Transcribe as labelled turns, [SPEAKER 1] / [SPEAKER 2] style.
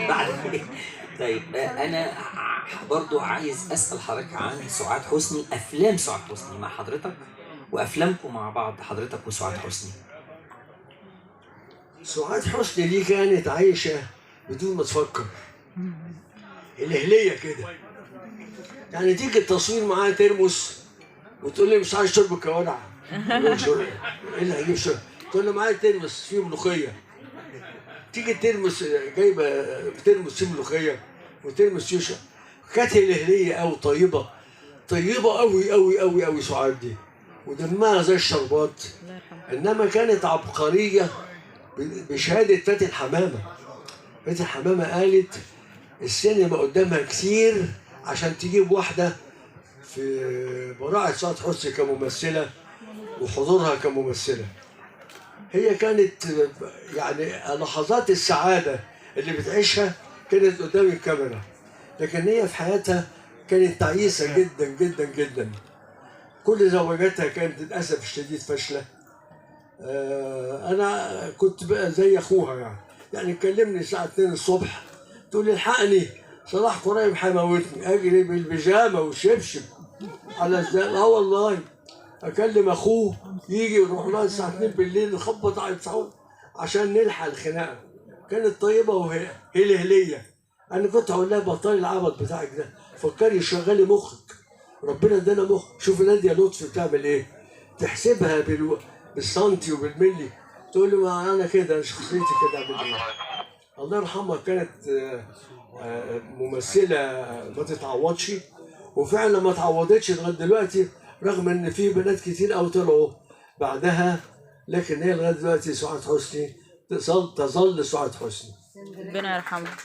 [SPEAKER 1] بعد طيب انا برضو عايز اسال حضرتك عن سعاد حسني، افلام سعاد حسني مع حضرتك وافلامكم مع بعض حضرتك وسعاد حسني.
[SPEAKER 2] سعاد حسني دي كانت عايشه بدون ما تفكر، الهليه كده. يعني تيجي التصوير معاها ترمس وتقول لي مش عايز شرب الكوارع. اقول لها شرب ايه اللي هجيب شرب؟ تقول لي معايا ترمس فيه ملوخيه. تيجي ترمس جايبه ترمس فيه ملوخيه وترمس شيشه. كانت الهليه قوي، طيبه طيبه قوي قوي قوي قوي سعاد دي، ودمها زي الشربات. انما كانت عبقريه بشهاده فاتن حمامه. فاتن حمامه قالت السينما قدامها كتير عشان تجيب واحده في براعة سعاد حسني كممثله وحضورها كممثله. هي كانت يعني لحظات السعاده اللي بتعيشها كانت قدام الكاميرا، لكن هي في حياتها كانت تعيسه جدا جدا جدا. كل زواجاتها كانت للاسف الشديد فاشله. انا كنت بقى زي اخوها، يعني كلمني الساعه 2 الصبح تقول لي الحقني صلاح قريب هيموتني، اجري بالبيجامه والشبشب على لا والله. اكلم اخوه يجي يروح لها الساعه 2 بالليل يخبط على الصحون عشان نلحق الخناقه. كانت طيبه وهي الهليه. انا كنت هقول لها بطلي العبط بتاعك ده، فكري شغلي مخك. ربنا ادانا مخ. شوف ناديه لطفي بتعمل ايه، تحسبها بالسنتي وبالملي. تقول لي ما انا كده شخصيتي كده اعمل ايه. الله يرحمها كانت ممثله ما تتعوضش، وفعلا ما تعوضتش لغايه دلوقتي، رغم ان في بنات كتير قوي طلعوا بعدها، لكن هي لغايه دلوقتي سعاد حسني تظل سعاد حسني.
[SPEAKER 3] ربنا يرحمها.